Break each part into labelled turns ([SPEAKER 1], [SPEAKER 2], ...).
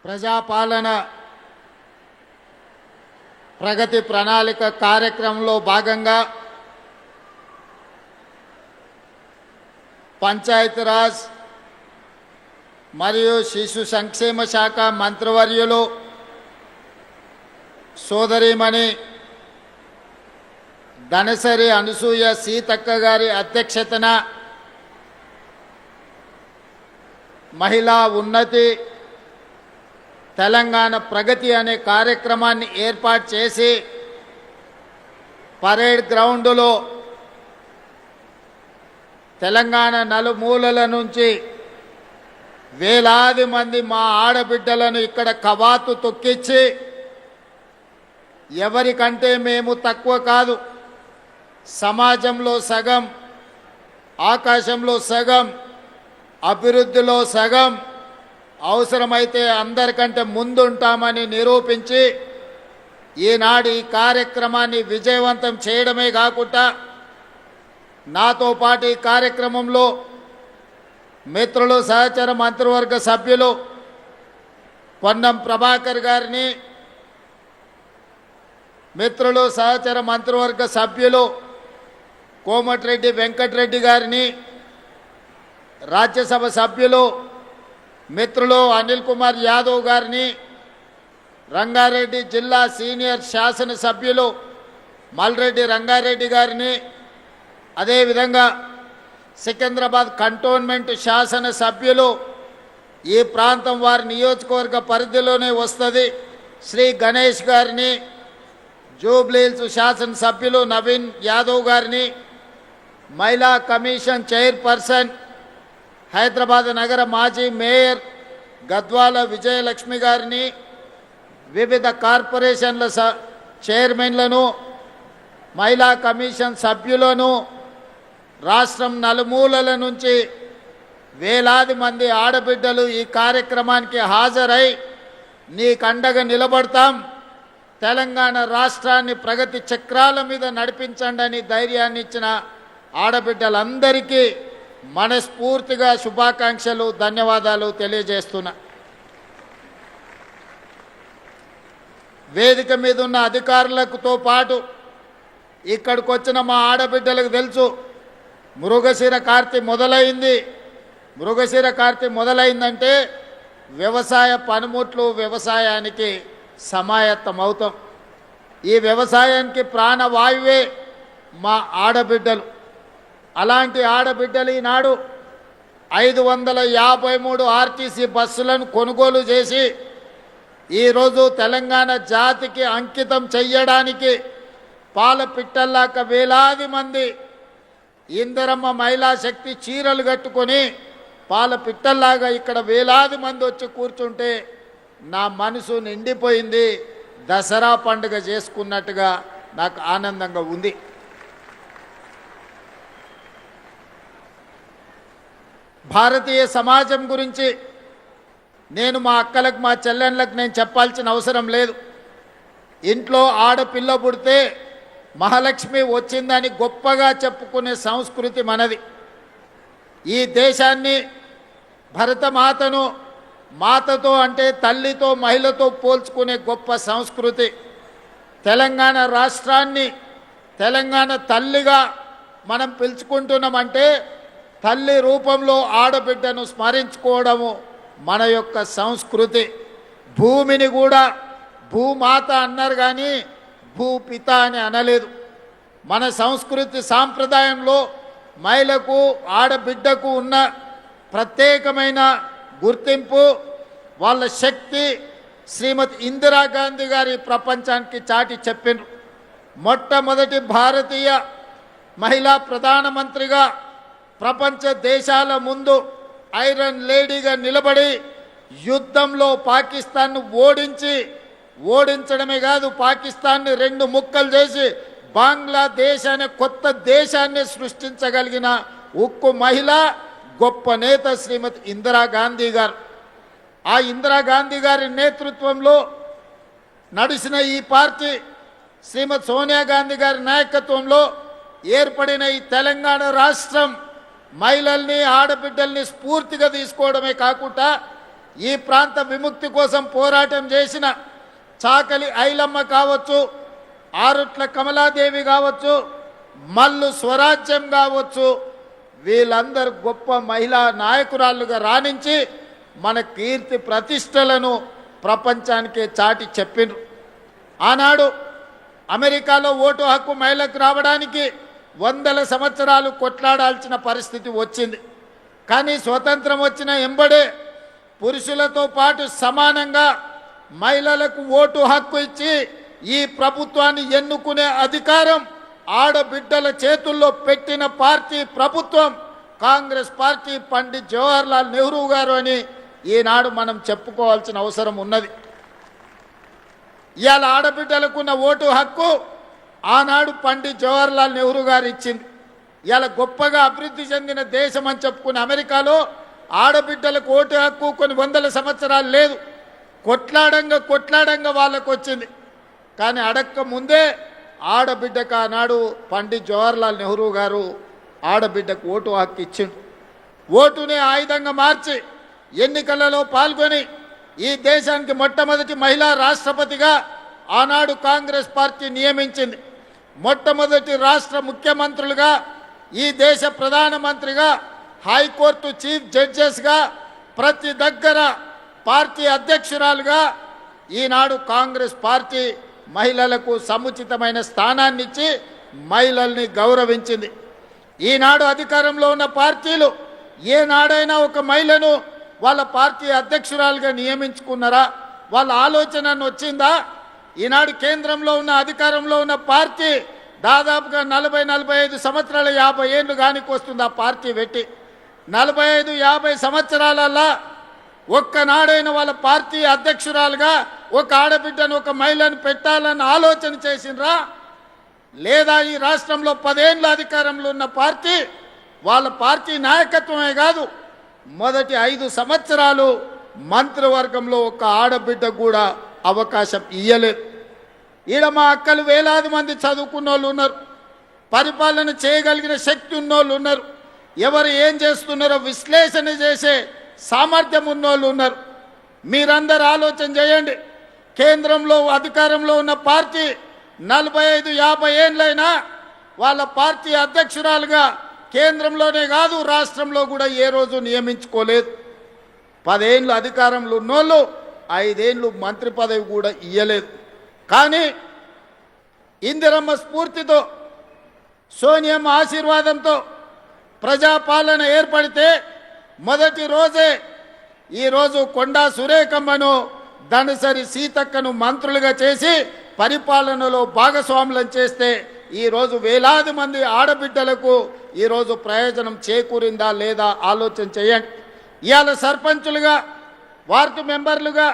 [SPEAKER 1] ప్రజాపాలన ప్రగతి ప్రణాళిక కార్యక్రమంలో భాగంగా పంచాయతీరాజ్ మరియు శిశు సంక్షేమ శాఖ మంత్రివర్యులు సోదరిమణి ధనసరి అనసూయ సీతక్క గారి అధ్యక్షతన మహిళా ఉన్నతి తెలంగాణ ప్రగతి అనే కార్యక్రమాన్ని ఏర్పాటు చేసి పరేడ్ గ్రౌండ్లో తెలంగాణ నలుమూలల నుంచి వేలాది మంది మా ఆడబిడ్డలను ఇక్కడ కవాతు తొక్కించి ఎవరికంటే మేము తక్కువ కాదు, సమాజంలో సగం, ఆకాశంలో సగం, అభివృద్ధిలో సగం, అవసరమైతే అందరికంటే ముందుంటామని నిరూపించి ఈనాడు ఈ కార్యక్రమాన్ని విజయవంతం చేయడమే కాకుండా నాతో పాటు ఈ కార్యక్రమంలో మిత్రులు సహచర మంత్రివర్గ సభ్యులు పొన్నం ప్రభాకర్ గారిని, మిత్రులు సహచర మంత్రివర్గ సభ్యులు కోమటిరెడ్డి వెంకటరెడ్డి గారిని, రాజ్యసభ సభ్యులు మిత్రులు అనిల్ కుమార్ యాదవ్ గారిని, రంగారెడ్డి జిల్లా సీనియర్ శాసనసభ్యులు మల్రెడ్డి రంగారెడ్డి గారిని, అదేవిధంగా సికింద్రాబాద్ కంటోన్మెంట్ శాసనసభ్యులు ఈ ప్రాంతం వారి నియోజకవర్గ పరిధిలోనే వస్తుంది శ్రీ గణేష్ గారిని, జూబ్లీహిల్స్ శాసనసభ్యులు నవీన్ యాదవ్ గారిని, మహిళా కమిషన్ చైర్పర్సన్ హైదరాబాద్ నగర మాజీ మేయర్ గద్వాల విజయలక్ష్మి గారిని, వివిధ కార్పొరేషన్ల చైర్మన్లను, మహిళా కమిషన్ సభ్యులను, రాష్ట్రం నలుమూలల నుంచి వేలాది మంది ఆడబిడ్డలు ఈ కార్యక్రమానికి హాజరై నీకు అండగా నిలబడతాం, తెలంగాణ రాష్ట్రాన్ని ప్రగతి చక్రాల మీద నడిపించండి అని ధైర్యాన్ని ఇచ్చిన ఆడబిడ్డలందరికీ మనస్ఫూర్తిగా శుభాకాంక్షలు, ధన్యవాదాలు తెలియజేస్తున్నా. వేదిక మీద ఉన్న అధికారులతో పాటు ఇక్కడికి వచ్చిన మా ఆడబిడ్డలకు తెలుసు మృగశిర కార్తె మొదలైంది. మృగశిర కార్తె మొదలైందంటే వ్యవసాయ పనిముట్లు వ్యవసాయానికి సమాయత్తమవుతాం. ఈ వ్యవసాయానికి ప్రాణవాయువే మా ఆడబిడ్డలు. అలాంటి ఆడబిడ్డలు ఈనాడు 553 ఆర్టీసీ బస్సులను కొనుగోలు చేసి ఈరోజు తెలంగాణ జాతికి అంకితం చెయ్యడానికి పాల పిట్టల్లాక వేలాది మంది ఇందిరమ్మ మహిళా శక్తి చీరలు కట్టుకొని పాల పిట్టల్లాగా ఇక్కడ వేలాది మంది వచ్చి కూర్చుంటే నా మనసు నిండిపోయింది. దసరా పండుగ చేసుకున్నట్టుగా నాకు ఆనందంగా ఉంది. భారతీయ సమాజం గురించి నేను మా అక్కలకు మా చెల్లెళ్ళకు నేను చెప్పాల్సిన అవసరం లేదు. ఇంట్లో ఆడపిల్ల పుడితే మహాలక్ష్మి వచ్చిందని గొప్పగా చెప్పుకునే సంస్కృతి మనది. ఈ దేశాన్ని భరతమాతను మాతతో అంటే తల్లితో మహిళతో పోల్చుకునే గొప్ప సంస్కృతి. తెలంగాణ రాష్ట్రాన్ని తెలంగాణ తల్లిగా మనం పిలుచుకుంటున్నామంటే తల్లి రూపంలో ఆడబిడ్డను స్మరించుకోవడము మన యొక్క సంస్కృతి. భూమిని కూడా భూమాత అన్నారు కానీ భూపిత అని అనలేదు. మన సంస్కృతి సాంప్రదాయంలో మహిళకు ఆడబిడ్డకు ఉన్న ప్రత్యేకమైన గుర్తింపు, వాళ్ళ శక్తి శ్రీమతి ఇందిరాగాంధీ గారి ప్రపంచానికి చాటి చెప్పినారు. మొట్టమొదటి భారతీయ మహిళా ప్రధానమంత్రిగా ప్రపంచ దేశాల ముందు ఐరన్ లేడీగా నిలబడి యుద్ధంలో పాకిస్తాన్ను ఓడించడమే కాదు పాకిస్తాన్ని 2 ముక్కలు చేసి బంగ్లాదేశ్ అనే కొత్త దేశాన్ని సృష్టించగలిగిన ఉక్కు మహిళ, గొప్ప నేత శ్రీమతి ఇందిరాగాంధీ గారు. ఆ ఇందిరాగాంధీ గారి నేతృత్వంలో నడిచిన ఈ పార్టీ శ్రీమతి సోనియా గాంధీ గారి నాయకత్వంలో ఏర్పడిన ఈ తెలంగాణ రాష్ట్రం మహిళల్ని ఆడబిడ్డల్ని స్ఫూర్తిగా తీసుకోవడమే కాకుండా ఈ ప్రాంత విముక్తి కోసం పోరాటం చేసిన చాకలి ఐలమ్మ కావచ్చు, ఆరుట్ల కమలాదేవి కావచ్చు, మల్లు స్వరాజ్యం కావచ్చు, వీళ్ళందరూ గొప్ప మహిళా నాయకురాళ్ళుగా రాణించి మన కీర్తి ప్రతిష్టలను ప్రపంచానికే చాటి చెప్పిండ్రు. ఆనాడు అమెరికాలో ఓటు హక్కు మహిళకు రావడానికి 100 సంవత్సరాలు కొట్లాడాల్సిన పరిస్థితి వచ్చింది. కానీ స్వతంత్రం వచ్చిన ఎంబడే పురుషులతో పాటు సమానంగా మహిళలకు ఓటు హక్కు ఇచ్చి ఈ ప్రభుత్వాన్ని ఎన్నుకునే అధికారం ఆడబిడ్డల చేతుల్లో పెట్టిన పార్టీ ప్రభుత్వం కాంగ్రెస్ పార్టీ. పండిత్ జవహర్లాల్ నెహ్రూ గారు అని ఈనాడు మనం చెప్పుకోవాల్సిన అవసరం ఉన్నది. ఇవాళ ఆడబిడ్డలకున్న ఓటు హక్కు ఆనాడు పండిత్ జవహర్లాల్ నెహ్రూ గారు ఇచ్చింది. ఇవాళ గొప్పగా అభివృద్ధి చెందిన దేశం అని చెప్పుకున్న అమెరికాలో ఆడబిడ్డలకు ఓటు హక్కు కొన్ని 100 సంవత్సరాలు లేదు. కొట్లాడంగా వాళ్ళకు వచ్చింది. కానీ అడక్క ముందే ఆడబిడ్డకు ఆనాడు పండిత్ జవహర్లాల్ నెహ్రూ గారు ఆడబిడ్డకు ఓటు హక్కు ఇచ్చిండు. ఓటుని ఆయుధంగా మార్చి ఎన్నికలలో పాల్గొని ఈ దేశానికి మొట్టమొదటి మహిళా రాష్ట్రపతిగా ఆనాడు కాంగ్రెస్ పార్టీ నియమించింది. మొట్టమొదటి రాష్ట్ర ముఖ్యమంత్రులుగా, ఈ దేశ ప్రధానమంత్రిగా, హైకోర్టు చీఫ్ జడ్జెస్గా, ప్రతి దగ్గర పార్టీ అధ్యక్షురాలుగా ఈనాడు కాంగ్రెస్ పార్టీ మహిళలకు సముచితమైన స్థానాన్ని ఇచ్చి మహిళల్ని గౌరవించింది. ఈనాడు అధికారంలో ఉన్న పార్టీలు ఏనాడైనా ఒక మహిళను వాళ్ళ పార్టీ అధ్యక్షురాలుగా నియమించుకున్నారా? వాళ్ళ ఆలోచన వచ్చిందా? ఈనాడు కేంద్రంలో ఉన్న అధికారంలో ఉన్న పార్టీ దాదాపుగా 40-45 సంవత్సరాల 50 ఏళ్ళు కానికి వస్తుంది. ఆ పార్టీ పెట్టి 45-50 సంవత్సరాలల్లా ఒక్కనాడైన వాళ్ళ పార్టీ అధ్యక్షురాలుగా ఒక ఆడబిడ్డను, ఒక మహిళను పెట్టాలని ఆలోచన చేసినరా? లేదా ఈ రాష్ట్రంలో 10 ఏళ్ళ అధికారంలో ఉన్న పార్టీ వాళ్ళ పార్టీ నాయకత్వమే కాదు, మొదటి 5 సంవత్సరాలు మంత్రివర్గంలో ఒక ఆడబిడ్డ కూడా అవకాశం ఇయ్యలేదు. ఈడ మా అక్కలు వేలాది మంది చదువుకున్న వాళ్ళు ఉన్నారు, పరిపాలన చేయగలిగిన శక్తి ఉన్నోళ్ళు ఉన్నారు, ఎవరు ఏం చేస్తున్నారో విశ్లేషణ చేసే సామర్థ్యం ఉన్నోళ్ళు ఉన్నారు. మీరందరూ ఆలోచన చేయండి. కేంద్రంలో అధికారంలో ఉన్న పార్టీ 45-50 ఏళ్ళైనా వాళ్ళ పార్టీ అధ్యక్షురాలుగా కేంద్రంలోనే కాదు రాష్ట్రంలో కూడా ఏ రోజు నియమించుకోలేదు. 10 ఏళ్ళు అధికారంలో ఉన్నోళ్ళు 5 ఏళ్ళు మంత్రి పదవి కూడా ఇయ్యలేదు. కానీ ఇందిరమ్మ స్ఫూర్తితో, సోనియమ్మ ఆశీర్వాదంతో ప్రజాపాలన ఏర్పడితే మొదటి రోజే ఈరోజు కొండా సురేఖమ్మను, ధనసరి సీతక్కను మంత్రులుగా చేసి పరిపాలనలో భాగస్వాములను చేస్తే ఈరోజు వేలాది మంది ఆడబిడ్డలకు ఈరోజు ప్రయోజనం చేకూరిందా లేదా ఆలోచన చేయండి. ఇవాళ సర్పంచులుగా, వార్డు మెంబర్లుగా,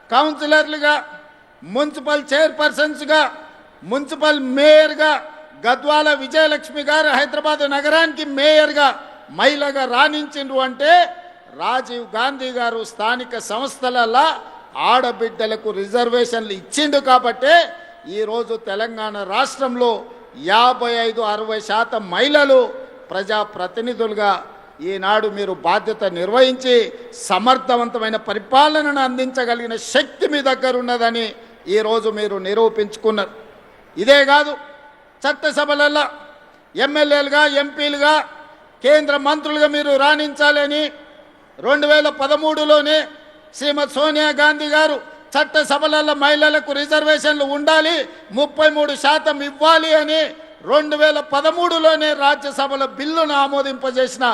[SPEAKER 1] కౌన్సిలర్లుగా, మున్సిపల్ చైర్పర్సన్స్గా, మున్సిపల్ మేయర్గా గద్వాల విజయలక్ష్మి గారు హైదరాబాద్ నగరానికి మేయర్గా మహిళగా రాణించిండ్రు అంటే రాజీవ్ గాంధీ గారు స్థానిక సంస్థలలో ఆడబిడ్డలకు రిజర్వేషన్లు ఇచ్చిండు కాబట్టే ఈరోజు తెలంగాణ రాష్ట్రంలో 55-60% మహిళలు ప్రజాప్రతినిధులుగా ఈనాడు మీరు బాధ్యత నిర్వహించి సమర్థవంతమైన పరిపాలనను అందించగలిగిన శక్తి మీ దగ్గర ఉన్నదని ఈరోజు మీరు నిరూపించుకున్నారు. ఇదే కాదు, చట్టసభలలో ఎమ్మెల్యేలుగా, ఎంపీలుగా, కేంద్ర మంత్రులుగా మీరు రాణించాలని 2013లోనే శ్రీమతి సోనియా గాంధీ గారు చట్టసభలలో మహిళలకు రిజర్వేషన్లు ఉండాలి, 33% ఇవ్వాలి అని 2013లోనే రాజ్యసభలో బిల్లును ఆమోదింపజేసిన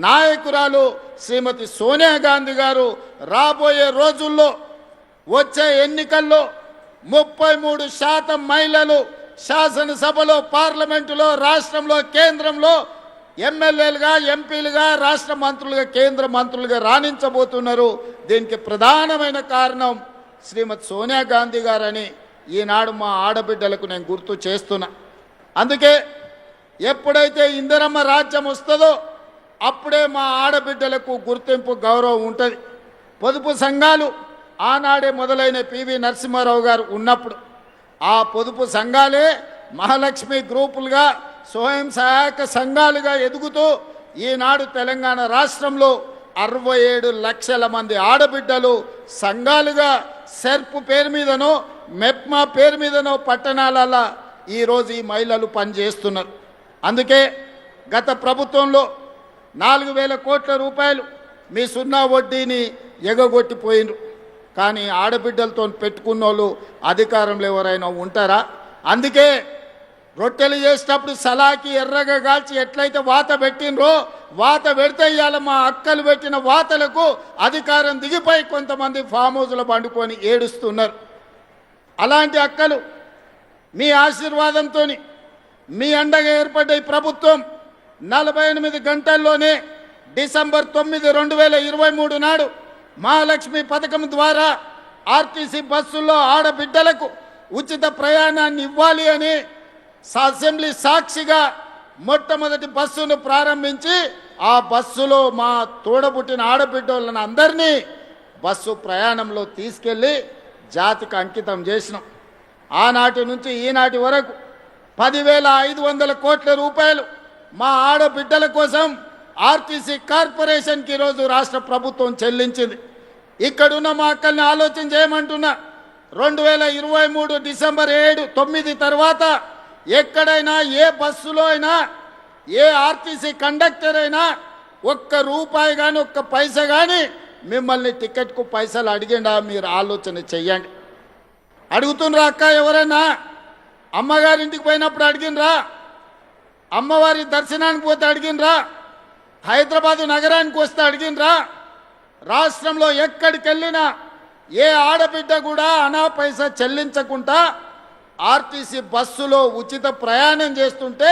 [SPEAKER 1] నాయకురాలు శ్రీమతి సోనియా గాంధీ గారు రాబోయే రోజుల్లో వచ్చే ఎన్నికల్లో 33% మహిళలు శాసనసభలో, పార్లమెంటులో, రాష్ట్రంలో, కేంద్రంలో ఎమ్మెల్యేలుగా, ఎంపీలుగా, రాష్ట్ర మంత్రులుగా, కేంద్ర మంత్రులుగా రాణించబోతున్నారు. దీనికి ప్రధానమైన కారణం శ్రీమతి సోనియా గాంధీ గారని ఈనాడు మా ఆడబిడ్డలకు నేను గుర్తు చేస్తున్నా. అందుకే ఎప్పుడైతే ఇందిరమ్మ రాజ్యం వస్తుందో అప్పుడే మా ఆడబిడ్డలకు గుర్తింపు, గౌరవం ఉంటుంది. పొదుపు సంఘాలు ఆనాడే మొదలైన పివి నరసింహారావు గారు ఉన్నప్పుడు ఆ పొదుపు సంఘాలే మహాలక్ష్మి గ్రూపులుగా, స్వయం సహాయక సంఘాలుగా ఎదుగుతూ ఈనాడు తెలంగాణ రాష్ట్రంలో 67 లక్షల మంది ఆడబిడ్డలు సంఘాలుగా సెర్ప్ పేరు మీదనో మెప్మా పేరు మీదనో పట్టణాలలో ఈరోజు ఈ మహిళలు పనిచేస్తున్నారు. అందుకే గత ప్రభుత్వంలో 4,000 కోట్ల రూపాయలు మీ సున్నా వడ్డీని ఎగగొట్టిపోయినరు. కానీ ఆడబిడ్డలతో పెట్టుకున్నోళ్ళు అధికారంలో ఎవరైనా ఉంటారా? అందుకే రొట్టెలు చేసేటప్పుడు సలాకి ఎర్రగా కాల్చి ఎట్లయితే వాత పెట్టినరో వాత పెడితే ఇవాళ మా అక్కలు పెట్టిన వాతలకు అధికారం దిగిపోయి కొంతమంది ఫామ్ హౌస్లో పండుకొని ఏడుస్తున్నారు. అలాంటి అక్కలు మీ ఆశీర్వాదంతో మీ అండగా ఏర్పడ్డ ఈ ప్రభుత్వం 48 గంటల్లోనే డిసెంబర్ 9, 2023 నాడు మహాలక్ష్మి పథకం ద్వారా ఆర్టీసీ బస్సుల్లో ఆడబిడ్డలకు ఉచిత ప్రయాణాన్ని ఇవ్వాలి అని అసెంబ్లీ సాక్షిగా మొట్టమొదటి బస్సును ప్రారంభించి ఆ బస్సులో మా తోడబుట్టిన ఆడబిడ్డలను అందరినీ బస్సు ప్రయాణంలో తీసుకెళ్ళి జాతికి అంకితం చేసినాం. ఆనాటి నుంచి ఈనాటి వరకు 10,500 కోట్ల రూపాయలు మా ఆడబిడ్డల కోసం ఆర్టీసీ కార్పొరేషన్కి ఈరోజు రాష్ట్ర ప్రభుత్వం చెల్లించింది. ఇక్కడున్న మా అక్కల్ని ఆలోచన చేయమంటున్నా. 2023 డిసెంబర్ 9 తర్వాత ఎక్కడైనా ఏ బస్సులో అయినా ఏ ఆర్టీసీ కండక్టర్ అయినా ఒక్క రూపాయి కానీ ఒక్క పైసా కానీ మిమ్మల్ని టికెట్కు పైసలు అడిగిండా? మీరు ఆలోచన చెయ్యండి. అడుగుతుండ్రా అక్క? ఎవరైనా అమ్మగారింటికి పోయినప్పుడు అడిగినరా? అమ్మవారి దర్శనానికి పోతే అడిగినరా? హైదరాబాదు నగరానికి వస్తే అడిగినరా? రాష్ట్రంలో ఎక్కడికి వెళ్ళినా ఏ ఆడబిడ్డ కూడా అనా పైసా చెల్లించకుండా ఆర్టీసీ బస్సులో ఉచిత ప్రయాణం చేస్తుంటే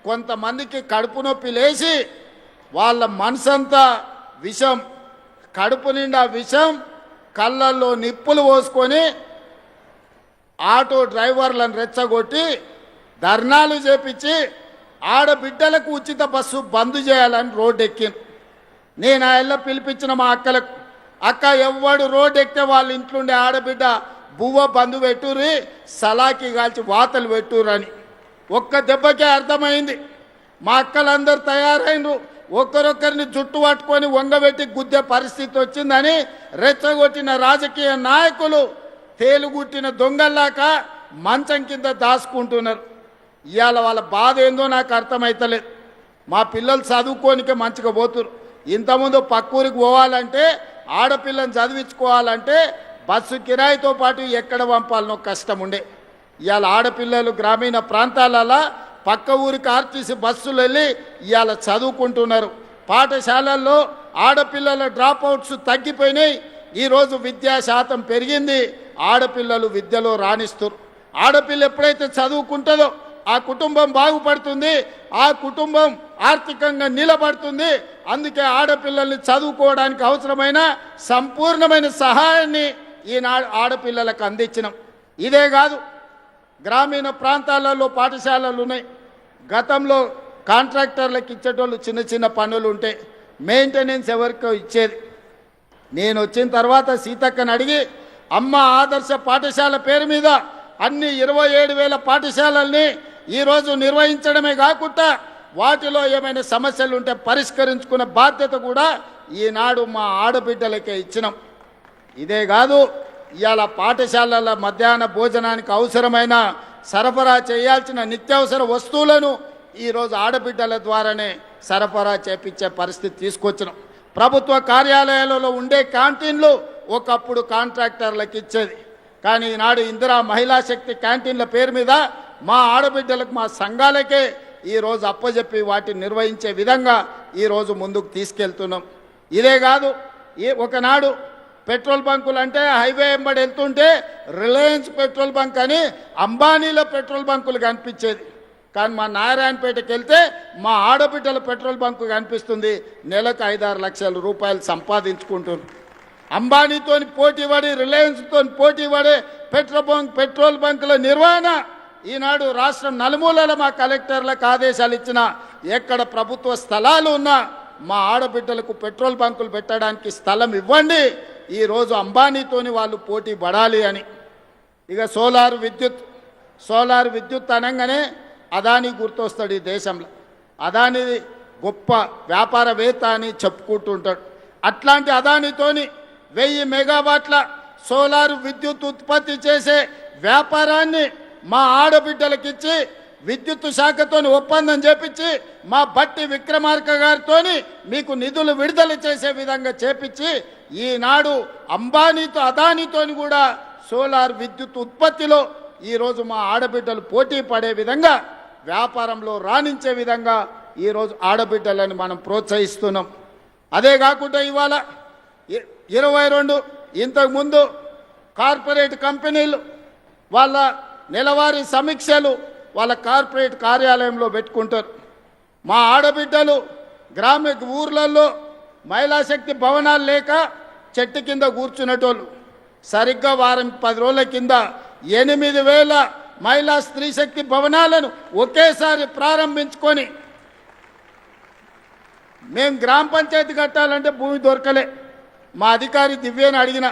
[SPEAKER 1] కొంతమందికి కడుపు నొప్పి లేచి వాళ్ళ మనసంతా విషం, కడుపు నిండా విషం, కళ్ళల్లో నిప్పులు పోసుకొని ఆటో డ్రైవర్లను రెచ్చగొట్టి ధర్నాలు చేపించి ఆడబిడ్డలకు ఉచిత బస్సు బంద్ చేయాలని రోడ్డు ఎక్కింది. నేను ఆ ఇళ్ళ పిలిపించిన మా అక్కలకు, అక్క ఎవ్వడు రోడ్డు ఎక్కితే వాళ్ళ ఇంట్లోండే ఆడబిడ్డ బువ్వ బంధు పెట్టుర్రి, సలాకి కాల్చి వాతలు పెట్టుర్రని. ఒక్క దెబ్బకే అర్థమైంది. మా అక్కలందరూ తయారైనరు. ఒక్కరొక్కరిని జుట్టు పట్టుకొని వంగబెట్టి గుద్దే పరిస్థితి వచ్చిందని రెచ్చగొట్టిన రాజకీయ నాయకులు తేలుగుట్టిన దొంగల్లాక మంచం కింద దాచుకుంటున్నారు. ఇవాళ వాళ్ళ బాధ ఏందో నాకు అర్థమవుతలేదు. మా పిల్లలు చదువుకోనికే మంచిగా పోతున్నారు. ఇంతకుముందు పక్కూరికి పోవాలంటే ఆడపిల్లని చదివించుకోవాలంటే బస్సు కిరాయితో పాటు ఎక్కడ పంపాలనో కష్టం ఉండే. ఇవాళ ఆడపిల్లలు గ్రామీణ ప్రాంతాలలో పక్క ఊరికి ఆర్టీసీ బస్సులు వెళ్ళి ఇవాళ చదువుకుంటున్నారు. పాఠశాలల్లో ఆడపిల్లల డ్రాప్ అవుట్స్ తగ్గిపోయినాయి. ఈరోజు విద్యా శాతం పెరిగింది. ఆడపిల్లలు విద్యలో రాణిస్తారు. ఆడపిల్ల ఎప్పుడైతే చదువుకుంటుందో ఆ కుటుంబం బాగుపడుతుంది, ఆ కుటుంబం ఆర్థికంగా నిలబడుతుంది. అందుకే ఆడపిల్లల్ని చదువుకోవడానికి అవసరమైన సంపూర్ణమైన సహాయాన్ని ఈనాడు ఆడపిల్లలకు అందించినాం. ఇదే కాదు, గ్రామీణ ప్రాంతాలలో పాఠశాలలు ఉన్నాయి. గతంలో కాంట్రాక్టర్లకు ఇచ్చేటోళ్ళు చిన్న చిన్న పనులు ఉంటే మెయింటెనెన్స్ ఎవరికో ఇచ్చేది. నేను వచ్చిన తర్వాత సీతక్కని అడిగి అమ్మ ఆదర్శ పాఠశాల పేరు మీద అన్ని 27,000 పాఠశాలల్ని ఈరోజు నిర్వహించడమే కాకుండా వాటిలో ఏమైనా సమస్యలు ఉంటే పరిష్కరించుకునే బాధ్యత కూడా ఈనాడు మా ఆడబిడ్డలకే ఇచ్చినాం. ఇదే కాదు, ఇవాళ పాఠశాలల మధ్యాహ్న భోజనానికి అవసరమైన సరఫరా చేయాల్సిన నిత్యావసర వస్తువులను ఈరోజు ఆడబిడ్డల ద్వారానే సరఫరా చేపించే పరిస్థితి తీసుకొచ్చినాం. ప్రభుత్వ కార్యాలయాలలో ఉండే క్యాంటీన్లు ఒకప్పుడు కాంట్రాక్టర్లకు ఇచ్చేది. కానీ ఈనాడు ఇందిరా మహిళా శక్తి క్యాంటీన్ల పేరు మీద మా ఆడబిడ్డలకు మా సంఘాలకే ఈరోజు అప్పచెప్పి వాటిని నిర్వహించే విధంగా ఈరోజు ముందుకు తీసుకెళ్తున్నాం. ఇదే కాదు, ఒకనాడు పెట్రోల్ బంకులు అంటే హైవే వెంబడి వెళ్తుంటే రిలయన్స్ పెట్రోల్ బంక్ అని అంబానీల పెట్రోల్ బంకులు కనిపించేది. కానీ మా నారాయణపేటకి వెళ్తే మా ఆడబిడ్డల పెట్రోల్ బంకు కనిపిస్తుంది. నెలకు 5-6 లక్షల రూపాయలు సంపాదించుకుంటున్నారు. అంబానీతో పోటీ పడి రిలయన్స్తో పోటీ పడే పెట్రోల్ బంకుల నిర్వహణ ఈనాడు రాష్ట్రం నలుమూలల మా కలెక్టర్లకు ఆదేశాలు ఇచ్చిన ఎక్కడ ప్రభుత్వ స్థలాలు ఉన్నా మా ఆడబిడ్డలకు పెట్రోల్ బంకులు పెట్టడానికి స్థలం ఇవ్వండి. ఈరోజు అంబానీతోని వాళ్ళు పోటీ పడాలి అని. ఇక సోలార్ విద్యుత్ అనగానే అదానీ గుర్తొస్తాడు ఈ దేశంలో. అదానీ గొప్ప వ్యాపారవేత్త అని చెప్పుకుంటుంటాడు. అట్లాంటి అదానితోని 1000 మెగావాట్ల సోలార్ విద్యుత్ ఉత్పత్తి చేసే వ్యాపారాన్ని మా ఆడబిడ్డలకిచ్చి విద్యుత్ శాఖతో ఒప్పందం చేపించి మా బట్టి విక్రమార్క గారితో మీకు నిధులు విడుదల చేసే విధంగా చేపించి ఈనాడు అంబానీతో అదానితోని కూడా సోలార్ విద్యుత్ ఉత్పత్తిలో ఈరోజు మా ఆడబిడ్డలు పోటీ పడే విధంగా వ్యాపారంలో రాణించే విధంగా ఈరోజు ఆడబిడ్డలను మనం ప్రోత్సహిస్తున్నాం. అదే కాకుండా ఇవాళ 22 ఇంతకుముందు కార్పొరేట్ కంపెనీలు వాళ్ళ నెలవారీ సమీక్షలు వాళ్ళ కార్పొరేట్ కార్యాలయంలో పెట్టుకుంటారు. మా ఆడబిడ్డలు ఊర్లలో మహిళా శక్తి భవనాలు లేక చెట్టు కింద కూర్చునేటోళ్ళు సరిగ్గా వారం 10 రోజుల కింద 8000 మహిళా స్త్రీ శక్తి భవనాలను ఒకేసారి ప్రారంభించుకొని మేము గ్రామ పంచాయతీ కట్టాలంటే భూమి దొరకలే. మా అధికారి దివ్యని అడిగిన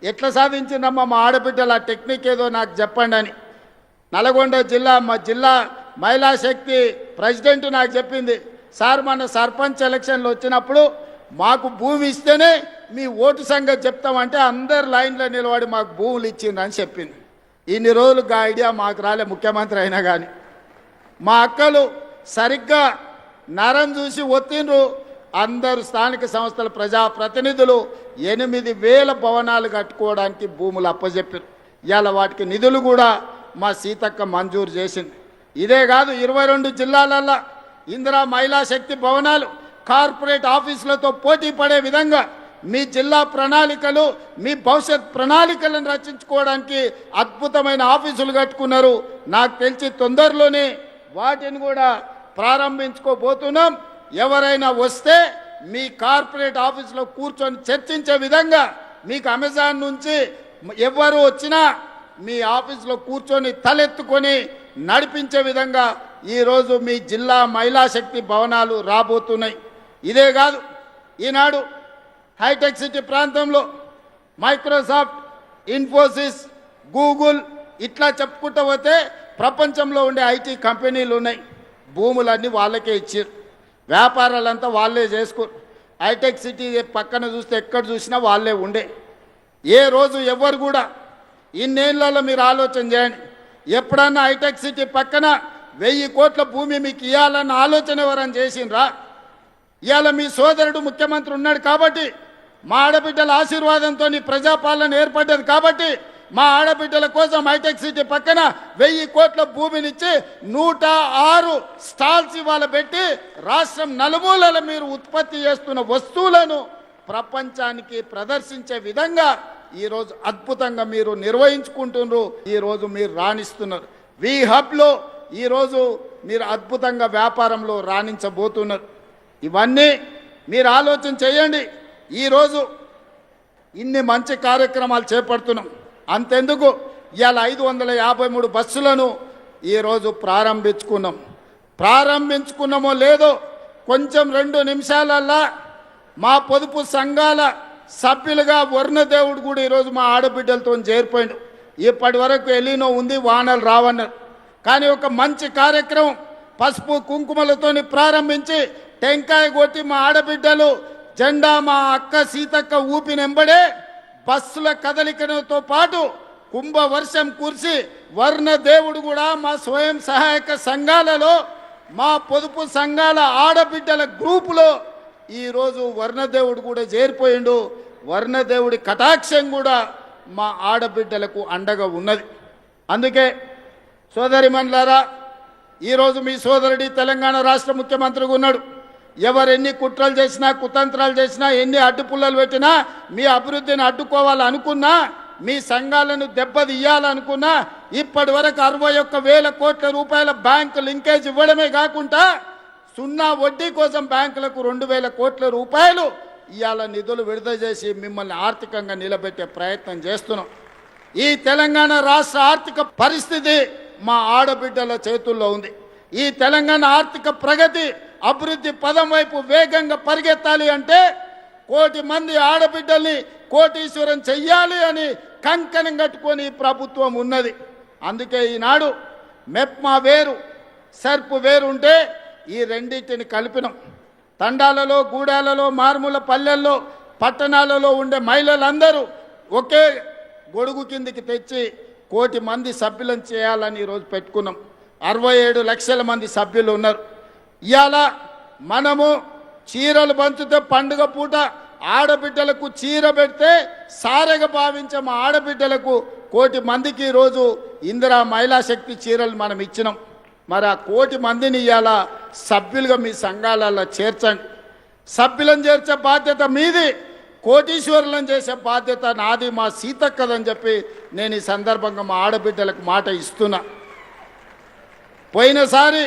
[SPEAKER 1] ఎట్లా సాధించిందమ్మా మా ఆడబిడ్డలు ఆ టెక్నిక్ ఏదో నాకు చెప్పండి అని. నల్గొండ మా జిల్లా మహిళా శక్తి ప్రెసిడెంట్ నాకు చెప్పింది, సార్ మన సర్పంచ్ ఎలక్షన్లు వచ్చినప్పుడు మాకు భూమి ఇస్తేనే మీ ఓటు సంగతి చెప్తామంటే అందరు లైన్లో నిలబడి మాకు భూములు ఇచ్చిండ్రు అని చెప్పింది. ఇన్ని రోజులు ఆ ఐడియా మాకు రాలే, ముఖ్యమంత్రి అయినా కానీ. మా అక్కలు సరిగ్గా నరం చూసి ఒత్తిండ్రు. అందరు స్థానిక సంస్థల ప్రజాప్రతినిధులు 8000 భవనాలు కట్టుకోవడానికి భూములు అప్పచెప్పారు. ఇవాళ వాటికి నిధులు కూడా మా సీతక్క మంజూరు చేసింది. ఇదే కాదు 22 జిల్లాలల్లో ఇందిరా మహిళా శక్తి భవనాలు కార్పొరేట్ ఆఫీసులతో పోటీ పడే విధంగా మీ జిల్లా ప్రణాళికలు మీ భవిష్యత్ ప్రణాళికలను రచించుకోవడానికి అద్భుతమైన ఆఫీసులు కట్టుకున్నారు. నాకు తెలిసి తొందరలోనే వాటిని కూడా ప్రారంభించుకోబోతున్నాం. ఎవరైనా వస్తే మీ కార్పొరేట్ ఆఫీసులో కూర్చొని చర్చించే విధంగా మీకు అమెజాన్ నుంచి ఎవరు వచ్చినా మీ ఆఫీసులో కూర్చొని తలెత్తుకొని నడిపించే విధంగా ఈరోజు మీ జిల్లా మహిళా శక్తి భవనాలు రాబోతున్నాయి. ఇదే కాదు ఈనాడు హైటెక్ సిటీ ప్రాంతంలో మైక్రోసాఫ్ట్, ఇన్ఫోసిస్, గూగుల్ ఇట్లా చెప్పుకుంటూ పోతే ప్రపంచంలో ఉండే ఐటీ కంపెనీలు ఉన్నాయి. భూములన్నీ వాళ్ళకే ఇచ్చారు, వ్యాపారాలంతా వాళ్ళే చేసుకోరు. హైటెక్ సిటీ పక్కన చూస్తే ఎక్కడ చూసినా వాళ్ళే ఉండే. ఏ రోజు ఎవరు కూడా ఇన్నేళ్లలో మీరు ఆలోచన చేయండి, ఎప్పుడన్నా హైటెక్ సిటీ పక్కన 1000 కోట్ల భూమి మీకు ఇవ్వాలన్న ఆలోచన ఎవరని చేసిండ్రా? ఇవాళ మీ సోదరుడు ముఖ్యమంత్రి ఉన్నాడు కాబట్టి, మా ఆడబిడ్డల ఆశీర్వాదంతో ప్రజాపాలన ఏర్పడ్డది కాబట్టి మా ఆడబిడ్డల కోసం హైటెక్ సిటీ పక్కన 1000 కోట్ల భూమినిచ్చి 106 స్టాల్స్ ఇవాళ పెట్టి రాష్ట్రం నలుమూలల మీరు ఉత్పత్తి చేస్తున్న వస్తువులను ప్రపంచానికి ప్రదర్శించే విధంగా ఈరోజు అద్భుతంగా మీరు నిర్వహించుకుంటున్నారు. ఈరోజు మీరు రాణిస్తున్నారు. వి హబ్లో ఈరోజు మీరు అద్భుతంగా వ్యాపారంలో రాణించబోతున్నారు. ఇవన్నీ మీరు ఆలోచన చేయండి. ఈరోజు ఇన్ని మంచి కార్యక్రమాలు చేపడుతున్నాం. అంతెందుకు ఇవాళ 553 బస్సులను ఈరోజు ప్రారంభించుకున్నామో లేదో కొంచెం 2 నిమిషాలల్లా మా పొదుపు సంఘాల సభ్యులుగా వర్ణదేవుడు కూడా ఈరోజు మా ఆడబిడ్డలతో చేరిపోయిండు. ఇప్పటి వరకు ఎలినో ఉంది, వానలు రావన్నారు. కానీ ఒక మంచి కార్యక్రమం పసుపు కుంకుమలతోని ప్రారంభించి టెంకాయ కొట్టి మా ఆడబిడ్డలు జెండా మా అక్క సీతక్క ఊపినెంబడే బస్సుల కదలికతో పాటు కుంభవర్షం కురిసి వర్ణదేవుడు కూడా మా స్వయం సహాయక సంఘాలలో మా పొదుపు సంఘాల ఆడబిడ్డల గ్రూపులో ఈరోజు వర్ణదేవుడు కూడా చేరిపోయిండు. వర్ణదేవుడి కటాక్షం కూడా మా ఆడబిడ్డలకు అండగా ఉన్నది. అందుకే సోదరిమణులారా, ఈరోజు మీ సోదరుడి తెలంగాణ రాష్ట్ర ముఖ్యమంత్రిగా ఉన్నాడు. ఎవరెన్ని కుట్రలు చేసినా కుతంత్రాలు చేసినా ఎన్ని అడ్డుపుల్లలు పెట్టినా మీ అభివృద్ధిని అడ్డుకోవాలనుకున్నా మీ సంఘాలను దెబ్బతీయాలనుకున్నా ఇప్పటి వరకు 61,000 కోట్ల రూపాయల బ్యాంకు లింకేజ్ ఇవ్వడమే కాకుండా 0 వడ్డీ కోసం బ్యాంకులకు 2,000 కోట్ల రూపాయలు ఇవాళ నిధులు విడుదల చేసి మిమ్మల్ని ఆర్థికంగా నిలబెట్టే ప్రయత్నం చేస్తున్నాం. ఈ తెలంగాణ రాష్ట్ర ఆర్థిక పరిస్థితి మా ఆడబిడ్డల చేతుల్లో ఉంది. ఈ తెలంగాణ ఆర్థిక ప్రగతి అభివృద్ధి పదం వైపు వేగంగా పరిగెత్తాలి అంటే 1 కోటి మంది ఆడబిడ్డల్ని కోటీశ్వరం చెయ్యాలి అని కంకణం కట్టుకొని ప్రభుత్వం ఉన్నది. అందుకే ఈనాడు మెప్మా వేరు సర్పు వేరు ఉంటే ఈ రెండింటిని కలిపినాం. తండాలలో, గూడాలలో, మారుమూల పల్లెల్లో పట్టణాలలో ఉండే మహిళలందరూ ఒకే గొడుగు కిందికి తెచ్చి 1 కోటి మంది సభ్యులను చేయాలని ఈరోజు పెట్టుకున్నాం. 67 లక్షల మంది సభ్యులు ఉన్నారు. ఇవాళ మనము చీరలు పంచితే పండుగ పూట ఆడబిడ్డలకు చీర పెడితే సారెగా భావించే మా ఆడబిడ్డలకు 1 కోటి మందికి ఈరోజు ఇందిరా మహిళా శక్తి చీరలు మనం ఇచ్చినాం. మరి ఆ 1 కోటి మందిని ఇవాళ సభ్యులుగా మీ సంఘాలలో చేర్చండి. సభ్యులను చేర్చే బాధ్యత మీది, కోటీశ్వరులను చేసే బాధ్యత నాది, మా సీతక్కదని చెప్పి నేను ఈ సందర్భంగా మా ఆడబిడ్డలకు మాట ఇస్తున్నా. పోయినసారి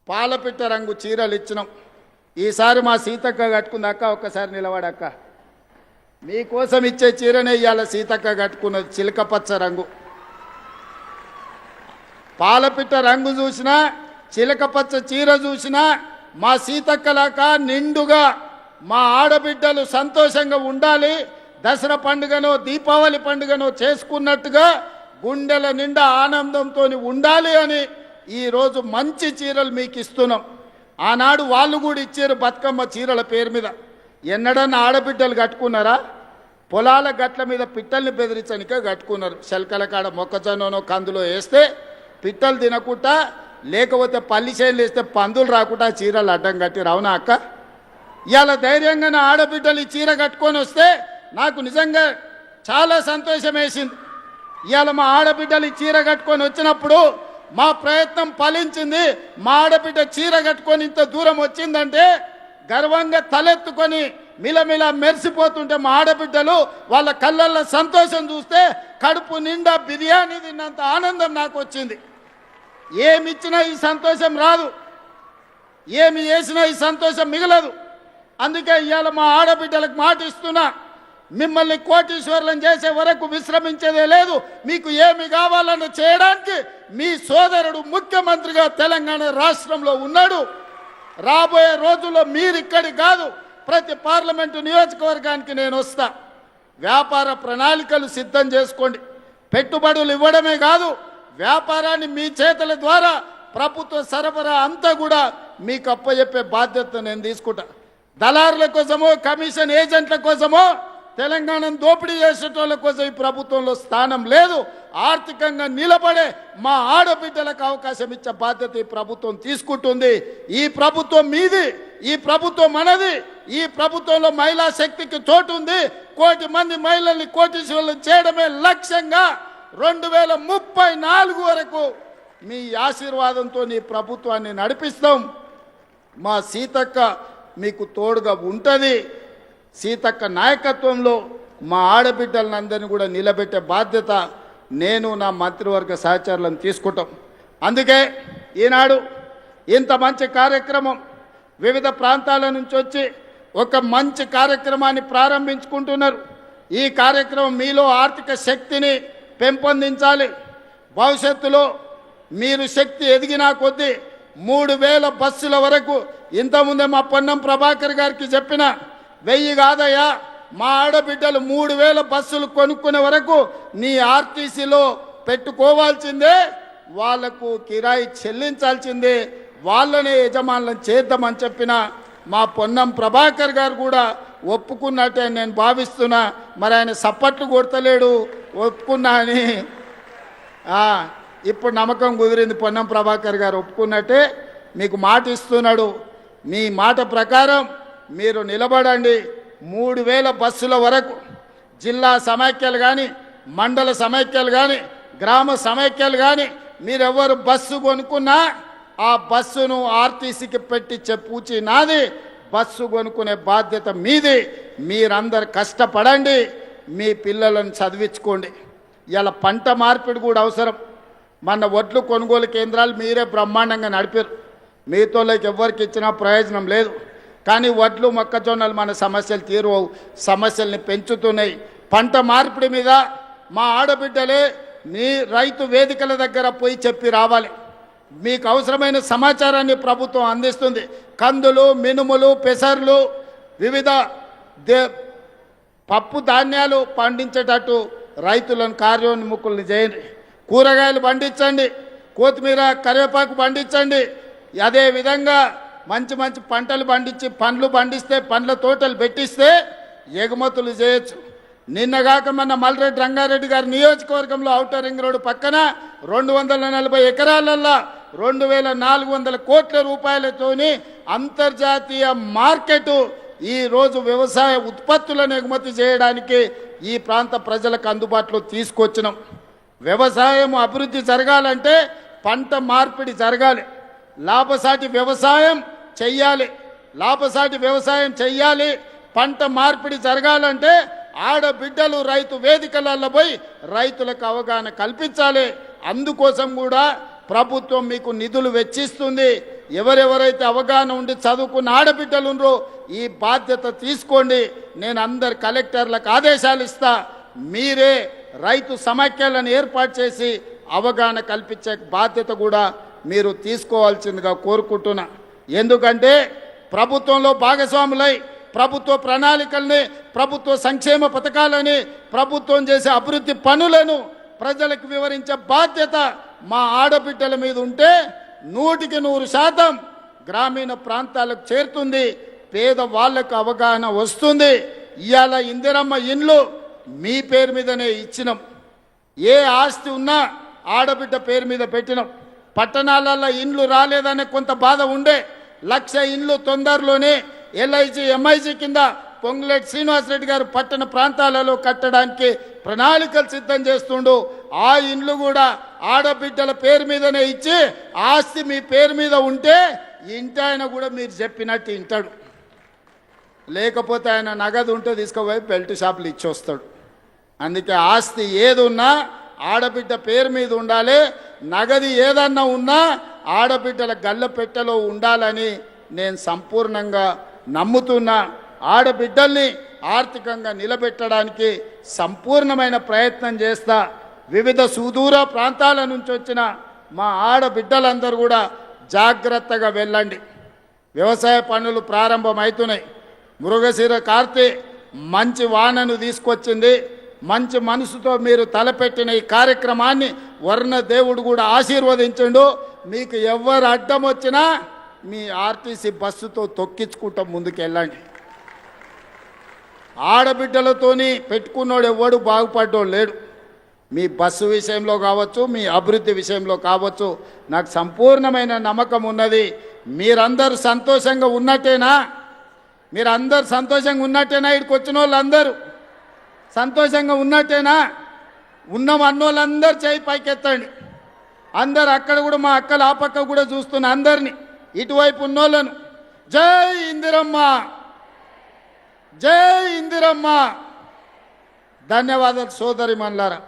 [SPEAKER 1] పాలపిట్ట రంగు చీరలు ఇచ్చినాం. ఈసారి మా సీతక్క కట్టుకుందక్క, ఒక్కసారి నిలబడక్క. మీకోసం ఇచ్చే చీరనే ఇవాళ సీతక్క కట్టుకున్నది, చిలకపచ్చ రంగు. పాలపిట్ట రంగు చూసినా, చిలకపచ్చ చీర చూసినా మా సీతక్కలాక నిండుగా మా ఆడబిడ్డలు సంతోషంగా ఉండాలి, దసరా పండుగనో దీపావళి పండుగనో చేసుకున్నట్టుగా గుండెల నిండా ఆనందంతో ఉండాలి అని ఈరోజు మంచి చీరలు మీకు ఇస్తున్నాం. ఆనాడు వాళ్ళు కూడా ఇచ్చారు బతుకమ్మ చీరల పేరు మీద. ఎన్నడన్నా ఆడబిడ్డలు కట్టుకున్నారా? పొలాల గట్ల మీద పిట్టల్ని బెదిరించనికే కట్టుకున్నారు. శల్కల కాడ మొక్కజొన్ననో కందులో వేస్తే పిట్టలు తినకుండా, లేకపోతే పల్లి చేనులు వేస్తే పందులు రాకుండా చీరలు అడ్డం కట్టి రావునా అక్క? ఇవాళ ధైర్యంగా నా ఆడబిడ్డలు ఈ చీర కట్టుకొని వస్తే నాకు నిజంగా చాలా సంతోషం వేసింది. ఇవాళ మా ఆడబిడ్డలు ఈ చీర కట్టుకొని వచ్చినప్పుడు మా ప్రయత్నం ఫలించింది. మా ఆడబిడ్డ చీర కట్టుకొని ఇంత దూరం వచ్చిందంటే గర్వంగా తలెత్తుకొని మిలమిల మెరిసిపోతుంటే మా ఆడబిడ్డలు వాళ్ళ కళ్ళల్లో సంతోషం చూస్తే కడుపు నిండా బిర్యానీ తిన్నంత ఆనందం నాకు వచ్చింది. ఏమిచ్చినా ఈ సంతోషం రాదు, ఏమి చేసినా ఈ సంతోషం మిగలదు. అందుకే ఇవాళ మా ఆడబిడ్డలకు మాట ఇస్తున్నా, మిమ్మల్ని కోటీశ్వరులను చేసే వరకు విశ్రమించేదే లేదు. మీకు ఏమి కావాలని చేయడానికి మీ సోదరుడు ముఖ్యమంత్రిగా తెలంగాణ రాష్ట్రంలో ఉన్నాడు. రాబోయే రోజుల్లో మీరు ఇక్కడి కాదు, ప్రతి పార్లమెంటు నియోజకవర్గానికి నేను వస్తా. వ్యాపార ప్రణాళికలు సిద్ధం చేసుకోండి. పెట్టుబడులు ఇవ్వడమే కాదు, వ్యాపారాన్ని మీ చేతుల ద్వారా ప్రభుత్వ సరఫరా అంతా కూడా మీకు అప్పచెప్పే బాధ్యత నేను తీసుకుంటా. దళారుల కోసమో కమిషన్ ఏజెంట్ల కోసమో తెలంగాణను దోపిడీ చేసేటోళ్ళ కోసం ఈ ప్రభుత్వంలో స్థానం లేదు. ఆర్థికంగా నిలబడే మా ఆడబిడ్డలకు అవకాశం ఇచ్చే బాధ్యత ఈ ప్రభుత్వం తీసుకుంటుంది. ఈ ప్రభుత్వం మీది, ఈ ప్రభుత్వం మనది. ఈ ప్రభుత్వంలో మహిళా శక్తికి చోటు ఉంది. 1 కోటి మంది మహిళల్ని కోటీశ్వరులను చేయడమే లక్ష్యంగా 2034 వరకు మీ ఆశీర్వాదంతో ఈ ప్రభుత్వాన్ని నడిపిస్తాం. మా సీతక్క మీకు తోడుగా ఉంటుంది. సీతక్క నాయకత్వంలో మా ఆడబిడ్డలందరినీ కూడా నిలబెట్టే బాధ్యత నేను నా మంత్రివర్గ సహచరులను తీసుకుంటాం. అందుకే ఈనాడు ఇంత మంచి కార్యక్రమం వివిధ ప్రాంతాల నుంచి వచ్చి ఒక మంచి కార్యక్రమాన్ని ప్రారంభించుకుంటున్నారు. ఈ కార్యక్రమం మీలో ఆర్థిక శక్తిని పెంపొందించాలి. భవిష్యత్తులో మీరు శక్తి ఎదిగినా కొద్దీ 3000 బస్సుల వరకు, ఇంతకుముందే మా పొన్నం ప్రభాకర్ గారికి చెప్పిన 1000 కాదయ్యా, మా ఆడబిడ్డలు 3000 బస్సులు కొనుక్కునే వరకు నీ ఆర్టీసీలో పెట్టుకోవాల్సిందే, వాళ్లకు కిరాయి చెల్లించాల్సిందే, వాళ్ళనే యజమానులను చేద్దామని చెప్పిన మా పొన్నం ప్రభాకర్ గారు కూడా ఒప్పుకున్నట్టే నేను భావిస్తున్నా. మరి ఆయన సప్పట్లు కొడతలేడు, ఒప్పుకున్నా అని ఇప్పుడు నమ్మకం కుదిరింది. పొన్నం ప్రభాకర్ గారు ఒప్పుకున్నట్టే మీకు మాట ఇస్తున్నాడు. మీ మాట ప్రకారం మీరు నిలబడండి. 3000 బస్సుల వరకు జిల్లా సమైక్యలు కానీ, మండల సమైక్యలు కానీ, గ్రామ సమైక్యలు కానీ మీరెవరు బస్సు కొనుక్కున్నా ఆ బస్సును ఆర్టీసీకి పెట్టించే పూచి నాది. బస్సు కొనుక్కునే బాధ్యత మీది. మీరందరు కష్టపడండి, మీ పిల్లలను చదివించుకోండి. ఇలా పంట మార్పిడి కూడా అవసరం. మన వడ్లు కొనుగోలు కేంద్రాలు మీరే బ్రహ్మాండంగా నడిపారు. మీతోళ్ళకి ఎవరికి ఇచ్చినా ప్రయోజనం లేదు. కానీ వడ్లు మొక్కజొన్నలు మన సమస్యలు తీరువవు, సమస్యల్ని పెంచుతున్నాయి. పంట మార్పిడి మీద మా ఆడబిడ్డలే మీ రైతు వేదికల దగ్గర పోయి చెప్పి రావాలి. మీకు అవసరమైన సమాచారాన్ని ప్రభుత్వం అందిస్తుంది. కందులు, మినుములు, పెసర్లు, వివిధ పప్పు ధాన్యాలు పండించేటట్టు రైతులను కార్యోన్ముఖుల్ని చేయండి. కూరగాయలు పండించండి, కొత్తిమీర, కరివేపాకు పండించండి. అదేవిధంగా మంచి మంచి పంటలు పండించి పండ్లు పండిస్తే పండ్ల తోటలు పెట్టిస్తే ఎగుమతులు చేయొచ్చు. నిన్నగాక మన మల్రెడ్డి రంగారెడ్డి గారి నియోజకవర్గంలో ఔటర్ రింగ్ రోడ్డు పక్కన 240 ఎకరాలల్లో 2400 కోట్ల రూపాయలతోని అంతర్జాతీయ మార్కెట్ ఈ రోజు వ్యవసాయ ఉత్పత్తులను ఎగుమతి చేయడానికి ఈ ప్రాంత ప్రజలకు అందుబాటులో తీసుకొచ్చినాం. వ్యవసాయం అభివృద్ధి జరగాలంటే పంట మార్పిడి జరగాలి, లాభసాటి వ్యవసాయం చెయ్యాలి. పంట మార్పిడి జరగాలంటే ఆడబిడ్డలు రైతు వేదికలలో పోయి రైతులకు అవగాహన కల్పించాలి. అందుకోసం కూడా ప్రభుత్వం మీకు నిధులు వెచ్చిస్తుంది. ఎవరెవరైతే అవగాహన ఉండి చదువుకున్న ఆడబిడ్డలు ఉన్నారో ఈ బాధ్యత తీసుకోండి. నేను అందరు కలెక్టర్లకు ఆదేశాలు ఇస్తా. మీరే రైతు సమాఖ్యలను ఏర్పాటు చేసి అవగాహన కల్పించే బాధ్యత కూడా మీరు తీసుకోవాల్సిందిగా కోరుకుంటున్నా. ఎందుకంటే ప్రభుత్వంలో భాగస్వాములై ప్రభుత్వ ప్రణాళికల్ని, ప్రభుత్వ సంక్షేమ పథకాలని, ప్రభుత్వం చేసే అభివృద్ధి పనులను ప్రజలకు వివరించే బాధ్యత మా ఆడబిడ్డల మీద ఉంటే 100% గ్రామీణ ప్రాంతాలకు చేరుతుంది, పేదవాళ్లకు అవగాహన వస్తుంది. ఇవాళ ఇందిరమ్మ ఇండ్లు మీ పేరు మీదనే ఇచ్చినాం. ఏ ఆస్తి ఉన్నా ఆడబిడ్డ పేరు మీద పెట్టినాం. పట్టణాలలో ఇండ్లు రాలేదనే కొంత బాధ ఉండే. 1,00,000 ఇండ్లు తొందరలోనే ఎల్ఐజీ ఎంఐజీ కింద పొంగులేటి శ్రీనివాసరెడ్డి గారు పట్టణ ప్రాంతాలలో కట్టడానికి ప్రణాళికలు సిద్ధం చేస్తుండు. ఆ ఇండ్లు కూడా ఆడబిడ్డల పేరు మీదనే ఇచ్చి ఆస్తి మీ పేరు మీద ఉంటే ఇంటి ఆయన కూడా మీరు చెప్పినట్టు వింటాడు. లేకపోతే ఆయన నగదు ఉంటే తీసుకుపోయి బెల్ట్ షాపులు ఇచ్చి వస్తాడు. అందుకే ఆస్తి ఏది ఉన్నా ఆడబిడ్డ పేరు మీద ఉండాలి. నగది ఏదన్నా ఉన్నా ఆడబిడ్డల గల్లపెట్టెలో ఉండాలని నేను సంపూర్ణంగా నమ్ముతున్నా. ఆడబిడ్డల్ని ఆర్థికంగా నిలబెట్టడానికి సంపూర్ణమైన ప్రయత్నం చేస్తా. వివిధ సుదూర ప్రాంతాల నుంచి వచ్చిన మా ఆడబిడ్డలందరూ కూడా జాగ్రత్తగా వెళ్ళండి. వ్యవసాయ పనులు ప్రారంభమవుతున్నాయి. మృగశిర కార్తె మంచి వానను తీసుకొచ్చింది. మంచి మనసుతో మీరు తలపెట్టిన ఈ కార్యక్రమాన్ని వర్ణ దేవుడు కూడా ఆశీర్వదించండు. మీకు ఎవరు అడ్డం వచ్చినా మీ ఆర్టీసీ బస్సుతో తొక్కించుకుంటూ ముందుకు వెళ్ళండి. ఆడబిడ్డలతోని పెట్టుకున్నోడు ఎవడు బాగుపడ్డోడు లేడు. మీ బస్సు విషయంలో కావచ్చు, మీ అభివృద్ధి విషయంలో కావచ్చు, నాకు సంపూర్ణమైన నమ్మకం ఉన్నది. మీరందరూ సంతోషంగా ఉన్నట్టేనా? ఇక్కడికి వచ్చిన వాళ్ళందరూ సంతోషంగా ఉన్నట్టేనా? ఉన్నాం అన్నోళ్ళందరూ చేయి పైకెత్తండి. అందరు అక్కడ కూడా మా అక్కలు ఆ పక్క కూడా చూస్తున్న అందరినీ, ఇటువైపు ఉన్నోళ్ళను జై ఇందిరమ్మ, జై ఇందిరమ్మ. ధన్యవాదాలు సోదరి మన్లారా.